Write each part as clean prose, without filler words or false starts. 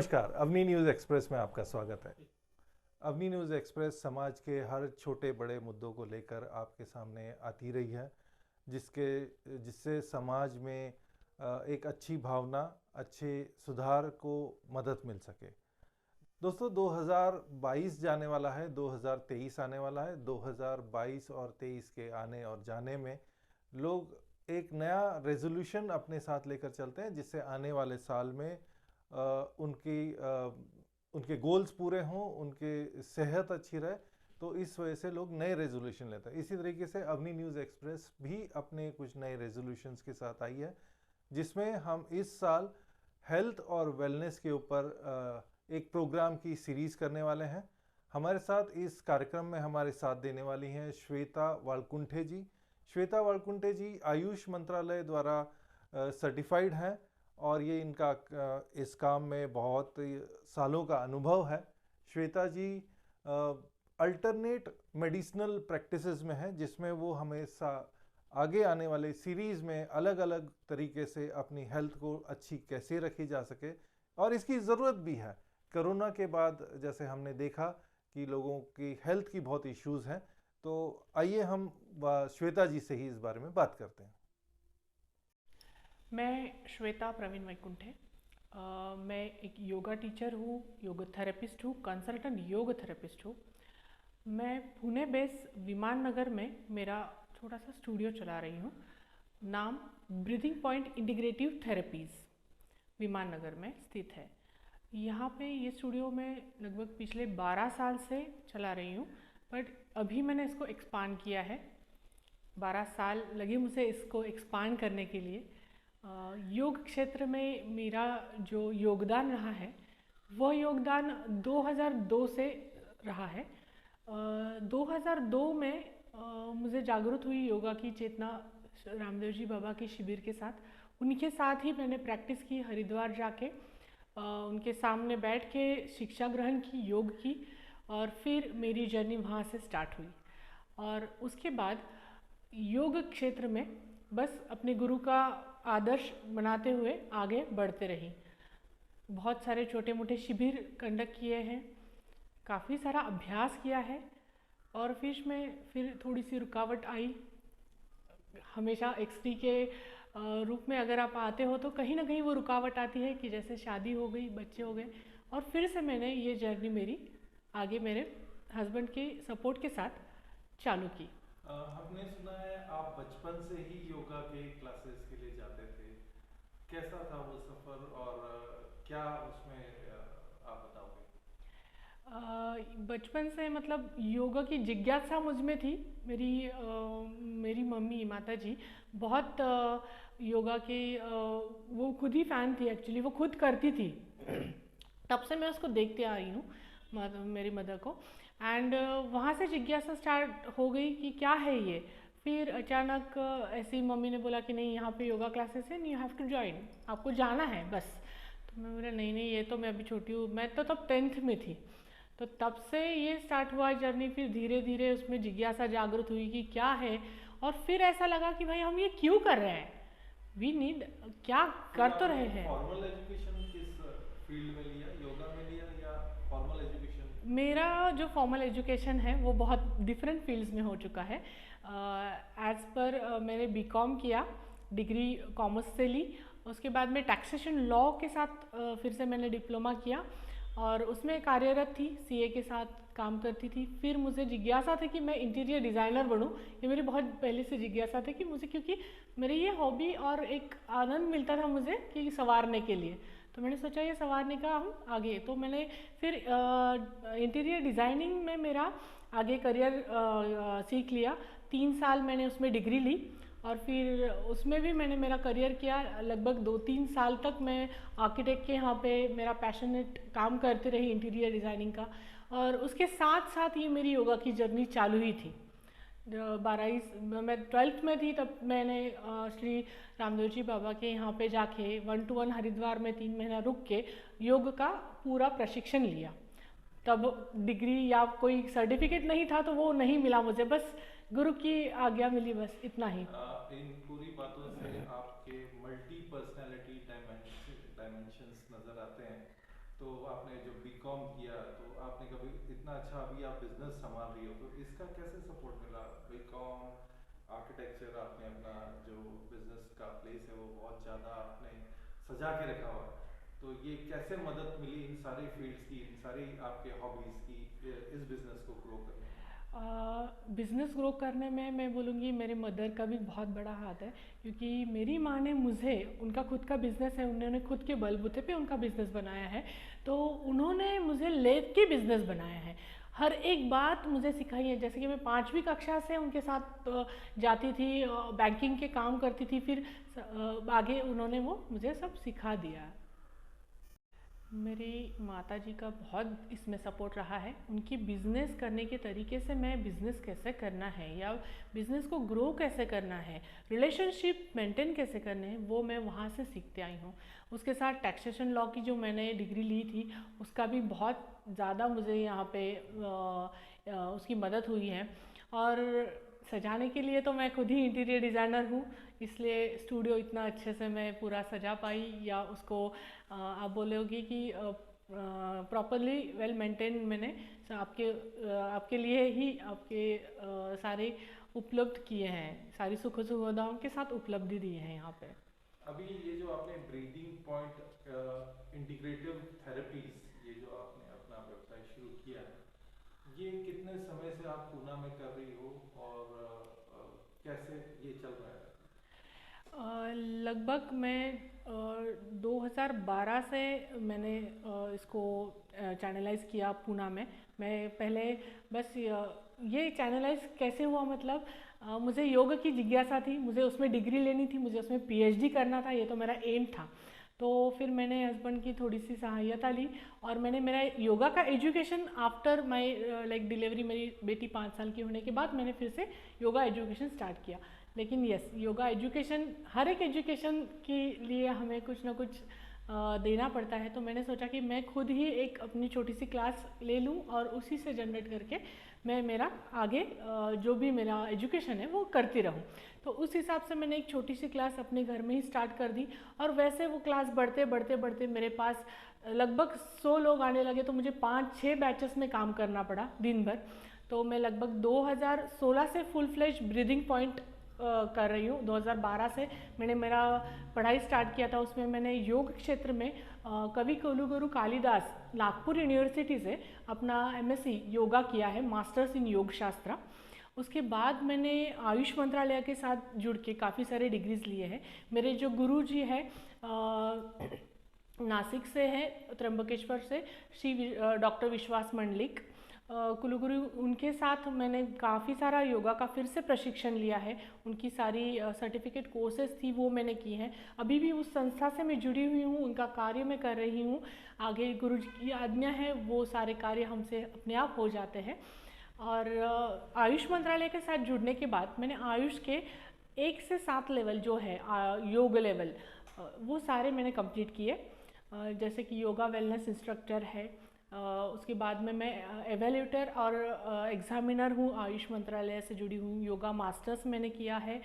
नमस्कार, Avani news express में आपका स्वागत है। अवनी न्यूज़ एक्सप्रेस समाज के हर छोटे बड़े मुद्दों को लेकर आपके सामने आती रही है, जिससे समाज में एक अच्छी भावना, अच्छे सुधार को मदद मिल सके। दोस्तों, 2022 जाने वाला है, 2023 आने वाला है। 2022 और 23 के आने और जाने में लोग एक नया रेजोल्यूशन अपने साथ लेकर चलते हैं, जिससे आने वाले साल में उनके गोल्स पूरे हों, उनके सेहत अच्छी रहे। तो इस वजह से लोग नए रेजोल्यूशन लेते हैं। इसी तरीके से अवनी न्यूज़ एक्सप्रेस भी अपने कुछ नए रेजोल्यूशंस के साथ आई है, जिसमें हम इस साल हेल्थ और वेलनेस के ऊपर एक प्रोग्राम की सीरीज़ करने वाले हैं। हमारे साथ इस कार्यक्रम में हमारे साथ देने वाली हैं श्वेता वालकुंठे जी। श्वेता वालकुंठे जी आयुष मंत्रालय द्वारा सर्टिफाइड हैं और ये इनका इस काम में बहुत सालों का अनुभव है। श्वेता जी अल्टरनेट मेडिसिनल प्रैक्टिसेस में है, जिसमें वो हमेशा आगे आने वाले सीरीज़ में अलग अलग तरीके से अपनी हेल्थ को अच्छी कैसे रखी जा सके, और इसकी ज़रूरत भी है। कोरोना के बाद जैसे हमने देखा कि लोगों की हेल्थ की बहुत इश्यूज़ हैं, तो आइए हम श्वेता जी से ही इस बारे में बात करते हैं। मैं श्वेता प्रवीण वैकुंठे। मैं एक योगा टीचर हूँ, योग थेरेपिस्ट हूँ, कंसल्टेंट योग थेरेपिस्ट हूँ। मैं पुणे बेस विमान नगर में मेरा छोटा सा स्टूडियो चला रही हूँ। नाम ब्रीदिंग पॉइंट इंटीग्रेटिव थेरेपीज़ विमान नगर में स्थित है। यहाँ पे ये स्टूडियो में लगभग पिछले 12 साल से चला रही हूँ, बट अभी मैंने इसको एक्सपांड किया है। 12 साल लगे मुझे इसको एक्सपांड करने के लिए। योग क्षेत्र में मेरा जो योगदान रहा है, वह योगदान 2002 से रहा है। 2002 में मुझे जागरूक हुई योगा की चेतना रामदेव जी बाबा के शिविर के साथ। उनके साथ ही मैंने प्रैक्टिस की, हरिद्वार जाके उनके सामने बैठ के शिक्षा ग्रहण की, योग की, और फिर मेरी जर्नी वहाँ से स्टार्ट हुई। और उसके बाद योग क्षेत्र में बस अपने गुरु का आदर्श बनाते हुए आगे बढ़ते रही। बहुत सारे छोटे मोटे शिविर कंडक्ट किए हैं, काफ़ी सारा अभ्यास किया है, और फिर थोड़ी सी रुकावट आई। हमेशा एक्सटी के रूप में अगर आप आते हो तो कहीं ना कहीं वो रुकावट आती है कि जैसे शादी हो गई, बच्चे हो गए, और फिर से मैंने ये जर्नी मेरी आगे मेरे हस्बैंड के सपोर्ट के साथ चालू की। हमने सुना है आप बचपन से ही योगा के क्लासेस के लिए जाते थे। कैसा था वो सफ़र, और क्या उसमें आप बताओगे? बचपन से मतलब योगा की जिज्ञासा मुझ में थी। मेरी मम्मी माता जी बहुत योगा के वो खुद ही फ़ैन थी, एक्चुअली वो खुद करती थी। तब से मैं उसको देखते आ रही हूँ, मेरी मदर को। एंड वहाँ से जिज्ञासा स्टार्ट हो गई कि क्या है ये। फिर अचानक ऐसी मम्मी ने बोला कि नहीं, यहाँ पे योगा क्लासेस है, यू हैव टू ज्वाइन, आपको जाना है बस। तो मैं बोला नहीं नहीं, ये तो मैं अभी छोटी हूँ, मैं तो तब 10th में थी। तो तब से ये स्टार्ट हुआ जर्नी। फिर धीरे धीरे उसमें जिज्ञासा जागृत हुई कि क्या है, और फिर ऐसा लगा कि भाई हम ये क्यों कर रहे हैं, वी नीड, क्या कर तो रहे हैं। फॉर्मल एजुकेशन किस फील्ड में लिया, योगा में लिया या फॉर्मल एजुकेशन? मेरा जो फॉर्मल एजुकेशन है वो बहुत डिफरेंट फील्ड्स में हो चुका है। एज़ पर मैंने बीकॉम किया, डिग्री कॉमर्स से ली। उसके बाद में टैक्सेशन लॉ के साथ फिर से मैंने डिप्लोमा किया, और उसमें कार्यरत थी, सीए के साथ काम करती थी। फिर मुझे जिज्ञासा थी कि मैं इंटीरियर डिज़ाइनर बनूं। ये मेरी बहुत पहले से जिज्ञासा थी कि मुझे, क्योंकि मेरी ये हॉबी और एक आनंद मिलता था मुझे कि संवारने के लिए। तो मैंने सोचा ये संवारने का हम आगे, तो मैंने फिर इंटीरियर डिज़ाइनिंग में मेरा आगे करियर सीख लिया। 3 साल मैंने उसमें डिग्री ली, और फिर उसमें भी मैंने मेरा करियर किया। लगभग 2-3 साल तक मैं आर्किटेक्ट के यहाँ पे मेरा पैशनेट काम करती रही इंटीरियर डिज़ाइनिंग का, और उसके साथ साथ ये मेरी योगा की जर्नी चालू ही थी। 12 मैं 12th में थी तब मैंने श्री रामदेव जी बाबा के यहाँ पे जाके 1-to-1 हरिद्वार में 3 महीना रुक के योग का पूरा प्रशिक्षण लिया। तब डिग्री या कोई सर्टिफिकेट नहीं था, तो वो नहीं मिला मुझे, बस गुरु की आज्ञा मिली, बस इतना ही। इन पूरी बातों से आपके मल्टी पर्सनैलिटी डायमेंशंस नज़र आते हैं। तो आपने जो बीकॉम किया तो आपने कभी इतना अच्छा अभी आप बिजनेस संभाल रही हो तो इसका कैसे सपोर्ट मिला? बीकॉम आर्किटेक्चर आपने अपना जो बिजनेस का प्लेस है वो बहुत ज़्यादा आपने सजा के रखा हुआ है, तो ये कैसे मदद मिली इन सारी फील्ड्स की, इन सारी आपके हॉबीज़ की इस बिजनेस को ग्रो करने में? बिज़नेस ग्रो करने में मैं बोलूँगी मेरे मदर का भी बहुत बड़ा हाथ है, क्योंकि मेरी माँ ने मुझे, उनका खुद का बिज़नेस है, उन्होंने खुद के बलबूते पे उनका बिज़नेस बनाया है, तो उन्होंने मुझे लेके के बिज़नेस बनाया है। हर एक बात मुझे सिखाई है, जैसे कि मैं 5वीं कक्षा से उनके साथ जाती थी, बैंकिंग के काम करती थी, फिर आगे उन्होंने वो मुझे सब सिखा दिया। मेरी माताजी का बहुत इसमें सपोर्ट रहा है। उनकी बिज़नेस करने के तरीके से मैं बिज़नेस कैसे करना है या बिज़नेस को ग्रो कैसे करना है, रिलेशनशिप मेंटेन कैसे करने हैं, वो मैं वहाँ से सीखते आई हूँ। उसके साथ टैक्सेशन लॉ की जो मैंने डिग्री ली थी उसका भी बहुत ज़्यादा मुझे यहाँ पे उसकी मदद हुई है। और सजाने के लिए तो मैं खुद ही इंटीरियर डिज़ाइनर हूँ, इसलिए स्टूडियो इतना अच्छे से मैं पूरा सजा पाई, या उसको आप बोलोगे कि प्रॉपरली वेल मेंटेन मैंने आपके लिए ही आपके सारे उपलब्ध किए हैं, सारी सुख सुविधाओं के साथ उपलब्धि दी है यहाँ पे। अभी ये जो आपने ब्रीदिंग पॉइंट इंटीग्रेटिव थेरेपीज ये जो आपने अपना व्यवसाय शुरू किया है, ये कितने समय से आप पूना में कर रही हो और कैसे ये चल रहा है? लगभग मैं 2012 से मैंने इसको चैनलाइज किया पूना में। मैं पहले बस ये चैनलाइज कैसे हुआ, मतलब मुझे योग की जिज्ञासा थी, मुझे उसमें डिग्री लेनी थी, मुझे उसमें पीएचडी करना था, ये तो मेरा एम था। तो फिर मैंने हस्बैंड की थोड़ी सी सहायता ली और मैंने मेरा योगा का education after my like delivery, मेरी बेटी 5 साल की होने के बाद मैंने फिर से योगा एजुकेशन स्टार्ट किया। लेकिन यस, योगा एजुकेशन, हर एक एजुकेशन के लिए हमें कुछ ना कुछ देना पड़ता है, तो मैंने सोचा कि मैं खुद ही एक अपनी छोटी सी क्लास ले लूँ और उसी से जनरेट करके मैं मेरा आगे जो भी मेरा एजुकेशन है वो करती रहूँ। तो उस हिसाब से मैंने एक छोटी सी क्लास अपने घर में ही स्टार्ट कर दी, और वैसे वो क्लास बढ़ते बढ़ते बढ़ते मेरे पास लगभग 100 लोग आने लगे, तो मुझे 5-6 बैचेस में काम करना पड़ा दिन भर। तो मैं लगभग 2016 से फुल फ्लेज ब्रीदिंग पॉइंट कर रही हूँ। 2012 से मैंने मेरा पढ़ाई स्टार्ट किया था, उसमें मैंने योग क्षेत्र में कवि कुलगुरु कालिदास नागपुर यूनिवर्सिटी से अपना एमएससी योगा किया है, मास्टर्स इन योग शास्त्र। उसके बाद मैंने आयुष मंत्रालय के साथ जुड़ के काफ़ी सारे डिग्रीज लिए हैं। मेरे जो गुरु जी है नासिक से है, त्र्यंबकेश्वर से, श्री डॉक्टर विश्वास मंडलिक कुलगुरु, उनके साथ मैंने काफ़ी सारा योगा का फिर से प्रशिक्षण लिया है। उनकी सारी सर्टिफिकेट कोर्सेज थी वो मैंने की हैं। अभी भी उस संस्था से मैं जुड़ी हुई हूँ, उनका कार्य मैं कर रही हूँ। आगे गुरु जी की आज्ञा है, वो सारे कार्य हमसे अपने आप हो जाते हैं। और आयुष मंत्रालय के साथ जुड़ने के बाद मैंने आयुष के 1 से 7 लेवल जो है योग लेवल, वो सारे मैंने कंप्लीट किए। जैसे कि योगा वेलनेस इंस्ट्रक्टर है, उसके बाद में मैं एवेल्यूटर और एग्जामिनर हूँ, आयुष मंत्रालय से जुड़ी हूँ। योगा मास्टर्स मैंने किया है,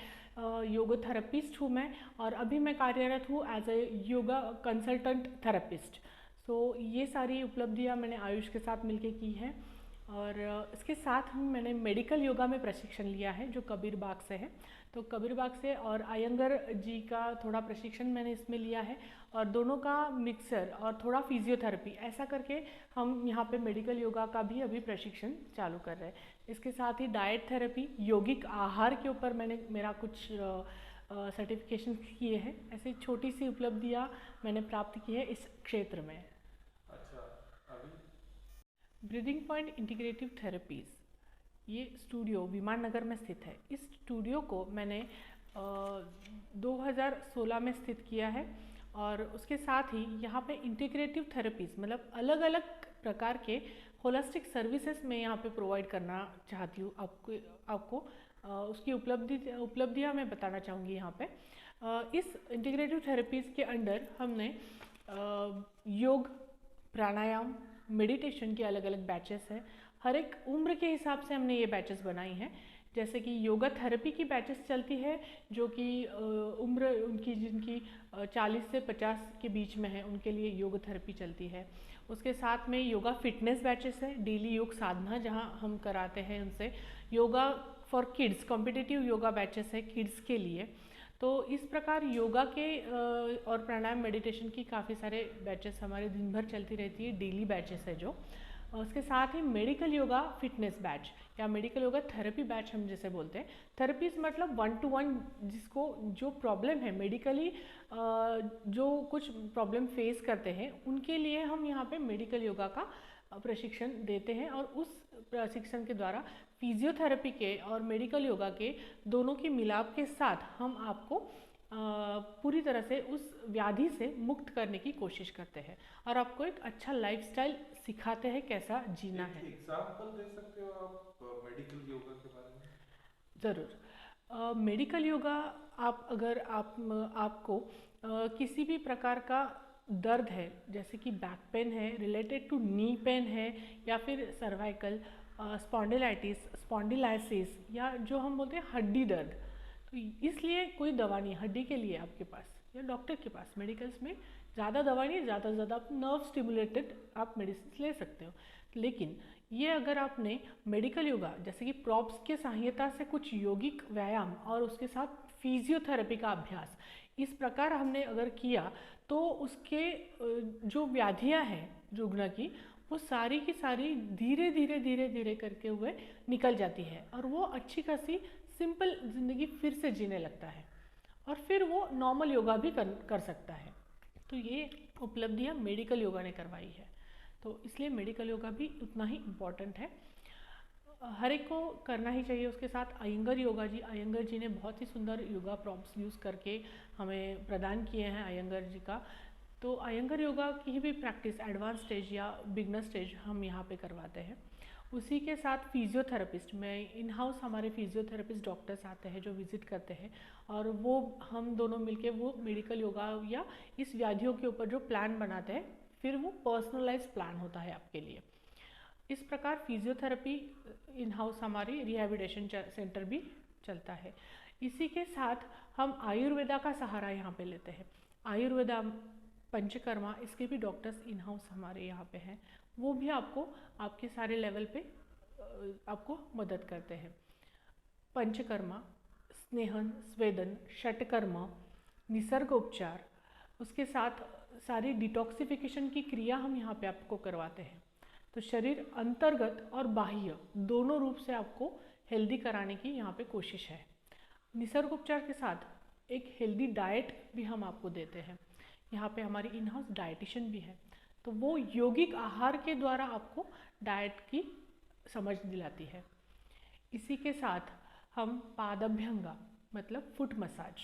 योग थेरेपिस्ट हूँ मैं, और अभी मैं कार्यरत हूँ as a yoga consultant therapist. So ये सारी उपलब्धियाँ मैंने आयुष के साथ मिलके की हैं। और इसके साथ ही मैंने मेडिकल योगा में प्रशिक्षण लिया है जो कबीर बाग से है। तो कबीर बाग से और आयंगर जी का थोड़ा प्रशिक्षण मैंने इसमें लिया है, और दोनों का मिक्सर और थोड़ा फिजियोथेरेपी, ऐसा करके हम यहाँ पे मेडिकल योगा का भी अभी प्रशिक्षण चालू कर रहे हैं। इसके साथ ही डाइट थेरेपी, यौगिक आहार के ऊपर मैंने मेरा कुछ सर्टिफिकेशन किए हैं। ऐसी छोटी सी उपलब्धियाँ मैंने प्राप्त की है इस क्षेत्र में। ब्रीदिंग पॉइंट इंटीग्रेटिव थेरेपीज़, ये स्टूडियो विमान नगर में स्थित है। इस स्टूडियो को मैंने 2016 में स्थित किया है, और उसके साथ ही यहाँ पे इंटीग्रेटिव थेरेपीज़ मतलब अलग अलग प्रकार के होलिस्टिक सर्विसेज मैं यहाँ पे प्रोवाइड करना चाहती हूँ आपको उसकी उपलब्धियाँ मैं बताना चाहूँगी यहाँ पे। इस इंटीग्रेटिव थेरेपीज़ के अंडर हमने योग, प्राणायाम, मेडिटेशन के अलग अलग बैचेस हैं। हर एक उम्र के हिसाब से हमने ये बैचेस बनाई हैं। जैसे कि योगा थेरेपी की बैचेस चलती है, जो कि उम्र उनकी जिनकी 40 से 50 के बीच में है, उनके लिए योग थेरेपी चलती है। उसके साथ में योगा फिटनेस बैचेस है, डेली योग साधना जहाँ हम कराते हैं उनसे, yoga for kids, competitive yoga batches है किड्स के लिए। तो इस प्रकार योगा के और प्राणायाम मेडिटेशन की काफ़ी सारे बैचेस हमारे दिन भर चलती रहती है, डेली बैचेस है जो। उसके साथ ही मेडिकल योगा फिटनेस बैच या मेडिकल योगा थेरेपी बैच हम जिसे बोलते हैं। थेरेपीज मतलब 1-to-1, जिसको जो प्रॉब्लम है मेडिकली, जो कुछ प्रॉब्लम फेस करते हैं उनके लिए हम यहाँ पे मेडिकल योगा का प्रशिक्षण देते हैं, और उस प्रशिक्षण के द्वारा फिजियोथेरेपी के और मेडिकल योगा के दोनों की मिलाप के साथ हम आपको पूरी तरह से उस व्याधि से मुक्त करने की कोशिश करते हैं और आपको एक अच्छा लाइफस्टाइल सिखाते हैं कैसा जीना है। एग्जाम्पल दे सकते हो आप मेडिकल योगा के बारे में? ज़रूर। मेडिकल योगा अगर आपको किसी भी प्रकार का दर्द है, जैसे कि बैक पेन है, रिलेटेड टू नी पेन है, या फिर सर्वाइकल स्पॉन्डिलाइटिस, स्पॉन्डिलाइसिस, या जो हम बोलते हैं हड्डी दर्द, तो इसलिए कोई दवा नहीं हड्डी के लिए आपके पास या डॉक्टर के पास। मेडिकल्स में ज़्यादा दवा नहीं, ज़्यादा से ज़्यादा आप नर्व स्टिमुलेटेड आप मेडिसिन ले सकते हो। लेकिन ये अगर आपने मेडिकल योगा जैसे कि प्रॉप्स के सहायता से कुछ यौगिक व्यायाम और उसके साथ फिजियोथेरेपी का अभ्यास इस प्रकार हमने अगर किया, तो उसके जो व्याधियाँ हैं रुग्ण की, वो सारी की सारी धीरे धीरे धीरे धीरे करके हुए निकल जाती है और वो अच्छी खासी सिंपल ज़िंदगी फिर से जीने लगता है और फिर वो नॉर्मल योगा भी कर सकता है। तो ये उपलब्धियाँ मेडिकल योगा ने करवाई है, तो इसलिए मेडिकल योगा भी उतना ही इम्पॉर्टेंट है, हर एक को करना ही चाहिए। उसके साथ अयंगर योगा जी, अयंगर जी ने बहुत ही सुंदर योगा प्रॉप्स यूज़ करके हमें प्रदान किए हैं अयंगर जी का। तो अयंगर योगा की भी प्रैक्टिस एडवांस स्टेज या बिगनर स्टेज हम यहाँ पे करवाते हैं। उसी के साथ फिजियोथेरेपिस्ट, मैं इन हाउस हमारे फिजियोथेरेपिस्ट डॉक्टर्स आते हैं जो विजिट करते हैं, और वो हम दोनों मिलके वो मेडिकल योगा या इस व्याधियों के ऊपर जो प्लान बनाते हैं, फिर वो पर्सनलाइज प्लान होता है आपके लिए। इस प्रकार फिजियोथेरेपी इन हाउस हमारी रिहैबिलिटेशन सेंटर भी चलता है। इसी के साथ हम आयुर्वेदा का सहारा यहाँ पे लेते हैं। आयुर्वेदा, पंचकर्मा, इसके भी डॉक्टर्स इन हाउस हमारे यहाँ पे हैं, वो भी आपको आपके सारे लेवल पे आपको मदद करते हैं। पंचकर्मा, स्नेहन, स्वेदन, षटकर्मा, निसर्गोपचार, उसके साथ सारी डिटॉक्सिफिकेशन की क्रिया हम यहाँ पे आपको करवाते हैं। तो शरीर अंतर्गत और बाह्य दोनों रूप से आपको हेल्दी कराने की यहाँ पे कोशिश है। निसर्गोपचार के साथ एक हेल्दी डाइट भी हम आपको देते हैं। यहाँ पे हमारी इन हाउस डाइटिशियन भी है, तो वो यौगिक आहार के द्वारा आपको डाइट की समझ दिलाती है। इसी के साथ हम पादभ्यंगा मतलब फुट मसाज,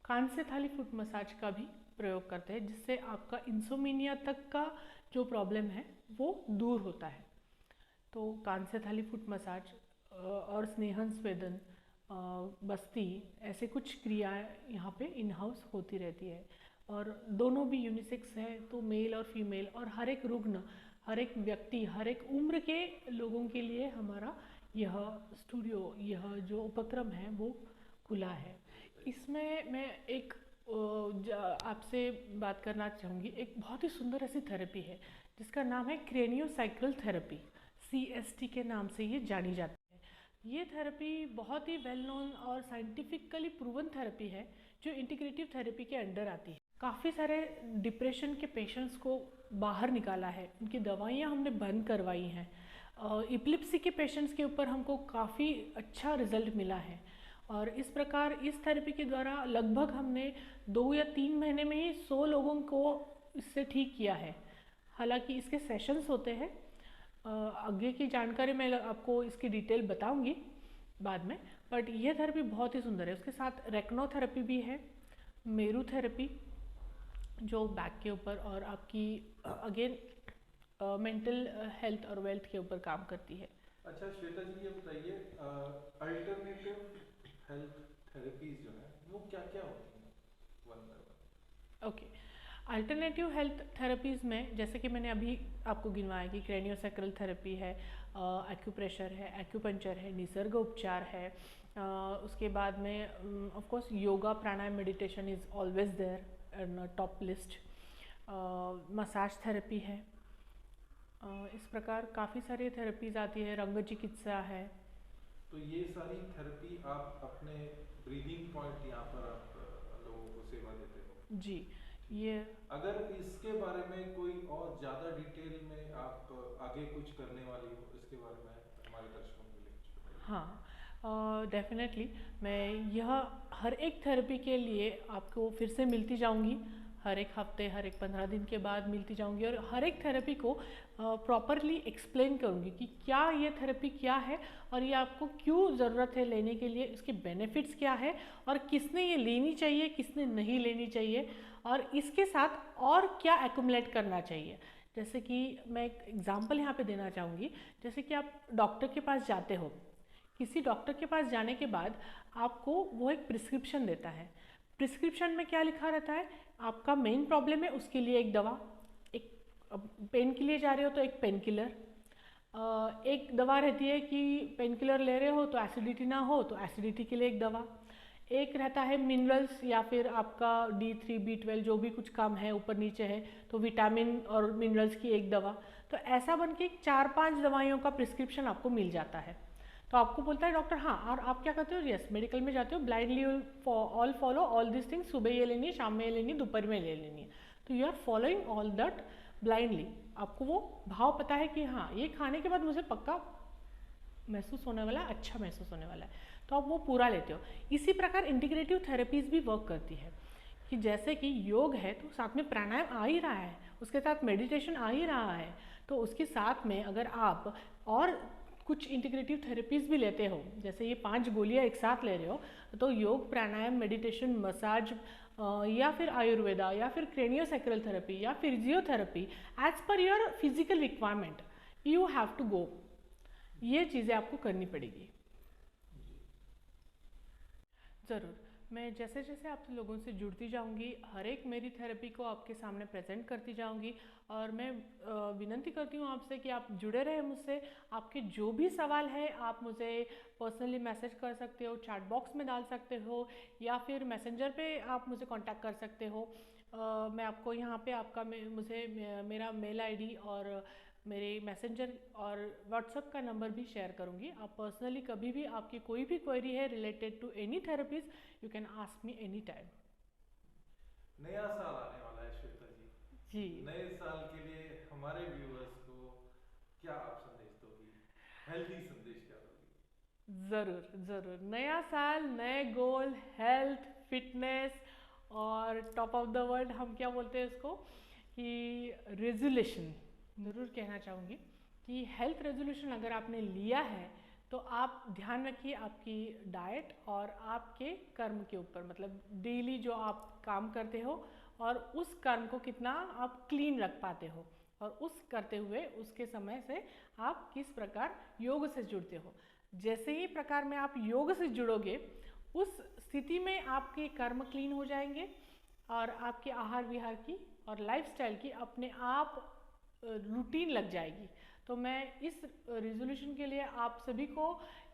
कान से थाली फुट मसाज का भी प्रयोग करते हैं, जिससे आपका इंसोमिनिया तक का जो प्रॉब्लम है वो दूर होता है। तो कान से थाली फुट मसाज और स्नेहन, स्वेदन, बस्ती, ऐसे कुछ क्रियाएं यहाँ पे इन हाउस होती रहती है, और दोनों भी यूनिसेक्स है, तो मेल और फीमेल, और हर एक रुग्ण, हर एक व्यक्ति, हर एक उम्र के लोगों के लिए हमारा यह स्टूडियो, यह जो उपक्रम है वो खुला है। इसमें मैं एक आपसे बात करना चाहूँगी। एक बहुत ही सुंदर ऐसी थेरेपी है जिसका नाम है क्रेनियोसाइक्रल थेरेपी, CST के नाम से ये जानी जाती है। ये थेरेपी बहुत ही वेल नोन और साइंटिफिकली प्रूवन थेरेपी है जो इंटीग्रेटिव थेरेपी के अंडर आती है। काफ़ी सारे डिप्रेशन के पेशेंट्स को बाहर निकाला है, उनकी दवाइयाँ हमने बंद करवाई हैं। इपिलिप्सी के पेशेंट्स के ऊपर हमको काफ़ी अच्छा रिजल्ट मिला है, और इस प्रकार इस थेरेपी के द्वारा लगभग हमने 2 या 3 महीने में ही 100 लोगों को इससे ठीक किया है। हालांकि इसके सेशंस होते हैं, आगे की जानकारी मैं आपको इसकी डिटेल बताऊंगी बाद में, बट ये थेरेपी बहुत ही सुंदर है। उसके साथ रेक्नोथेरेपी भी है, मेरू थेरेपी जो बैक के ऊपर और आपकी अगेन मेंटल हेल्थ और वेल्थ के ऊपर काम करती है। अच्छा श्वेता जी, ये बताइए अल्टरनेटिव हेल्थ थेरेपीज जो है वो क्या क्या होती हैं one by one? Okay, alternative health therapies में जैसे कि मैंने अभी आपको गिनवाया कि क्रेनियोसैक्रल थेरेपी है, एक्यूप्रेशर है, एक्यूपंक्चर है, निसर्ग उपचार है, उसके बाद में of course yoga, pranayama, meditation is always there in top list, massage therapy है, इस प्रकार काफ़ी सारी थेरेपीज आती है, रंग चिकित्सा है। तो ये सारी थेरेपी आप अपने ब्रीदिंग पॉइंट यहाँ पर आप लोगों को सेवा देते हो? जी, ये अगर इसके बारे में कोई और ज़्यादा डिटेल में आप आगे कुछ करने वाली हो, इसके बारे में हमारे दर्शकों के लिए कुछ बताइए। हाँ, डेफिनेटली मैं यह हर एक थेरेपी के लिए आपको फिर से मिलती जाऊंगी, हर एक हफ्ते, हर एक 15 दिन के बाद मिलती जाऊंगी और हर एक थेरेपी को प्रॉपरली एक्सप्लेन करूंगी कि क्या ये थेरेपी क्या है और ये आपको क्यों ज़रूरत है लेने के लिए, इसके बेनिफिट्स क्या है और किसने ये लेनी चाहिए, किसने नहीं लेनी चाहिए और इसके साथ और क्या एक्युमुलेट करना चाहिए। जैसे कि मैं एक एग्जांपल यहाँ पे देना चाहूँगी, जैसे कि आप डॉक्टर के पास जाते हो, किसी डॉक्टर के पास जाने के बाद आपको वो एक प्रिस्क्रिप्शन देता है। प्रिस्क्रिप्शन में क्या लिखा रहता है, आपका मेन प्रॉब्लम है उसके लिए एक दवा, एक पेन के लिए जा रहे हो तो एक पेन किलर, एक दवा रहती है कि पेन किलर ले रहे हो तो एसिडिटी ना हो तो एसिडिटी के लिए एक दवा, एक रहता है मिनरल्स या फिर आपका D3 B12 जो भी कुछ कम है ऊपर नीचे है तो विटामिन और मिनरल्स की एक दवा। तो ऐसा बन के 4-5 दवाइयों का प्रिस्क्रिप्शन आपको मिल जाता है। तो आपको बोलता है डॉक्टर हाँ, और आप क्या करते हो, यस मेडिकल में जाते हो, blindly all follow all this things, सुबह ये लेनी है, शाम में ये लेनी है, दोपहर में ये लेनी है। तो you are following all that blindly. आपको वो भाव पता है कि हाँ ये खाने के बाद मुझे पक्का महसूस होने वाला है, अच्छा महसूस होने वाला है, तो आप वो पूरा लेते हो। इसी प्रकार इंटीग्रेटिव थेरेपीज भी वर्क करती है कि जैसे कि योग है तो साथ में प्राणायाम आ ही रहा है, उसके साथ मेडिटेशन आ ही रहा है, तो उसके साथ में अगर आप और कुछ इंटीग्रेटिव थेरेपीज भी लेते हो, जैसे ये 5 गोलियां एक साथ ले रहे हो, तो योग, प्राणायाम, मेडिटेशन, मसाज या फिर आयुर्वेदा या फिर क्रेनियोसैक्रल थेरेपी या physiotherapy, as per your physical requirement you have to go, ये चीज़ें आपको करनी पड़ेगी। ज़रूर, मैं जैसे जैसे आप लोगों से जुड़ती जाऊंगी, हर एक मेरी थेरेपी को आपके सामने प्रेजेंट करती जाऊंगी और मैं विनती करती हूँ आपसे कि आप जुड़े रहे मुझसे। आपके जो भी सवाल है आप मुझे पर्सनली मैसेज कर सकते हो, चैट बॉक्स में डाल सकते हो या फिर मैसेंजर पे आप मुझे कांटेक्ट कर सकते हो। मैं आपको यहाँ पे आपका मेरा मेल आईडी और मेरे मैसेंजर और व्हाट्सएप का नंबर भी शेयर करूँगी। आप पर्सनली कभी भी आपकी कोई भी क्वेरी है related to any therapies, you can ask me any time. नया साल आने वाला है श्वेता जी, नए साल के लिए हमारे व्यूअर्स को क्या आप संदेश दोगी, हेल्दी संदेश क्या दोगी? ज़रूर ज़रूर, नया साल, नए गोल, हेल्थ, फिटनेस और टॉप ऑफ द वर्ल्ड हम क्या बोलते हैं उसको कि रेजोल्यूशन ज़रूर कहना चाहूँगी कि हेल्थ रेजोल्यूशन अगर आपने लिया है तो आप ध्यान रखिए आपकी डाइट और आपके कर्म के ऊपर, मतलब डेली जो आप काम करते हो और उस कर्म को कितना आप क्लीन रख पाते हो और उस करते हुए उसके समय से आप किस प्रकार योग से जुड़ते हो। जैसे ही प्रकार में आप योग से जुड़ोगे उस स्थिति में आपके कर्म क्लीन हो जाएंगे और आपके आहार विहार की और लाइफस्टाइल की अपने आप रूटीन लग जाएगी। तो मैं इस रेजोल्यूशन के लिए आप सभी को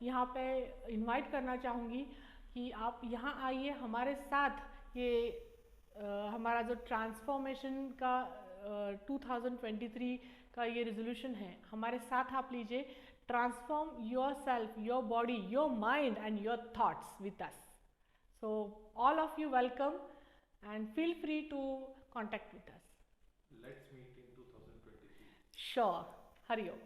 यहाँ पे इनवाइट करना चाहूँगी कि आप यहाँ आइए हमारे साथ, ये हमारा जो ट्रांसफॉर्मेशन का 2023 का ये रेजोल्यूशन है, हमारे साथ आप लीजिए। Transform your self, your body, your mind and your thoughts with us. So all of you welcome and feel free to contact with us. Let's meet in 2023. Sure. Hari Om.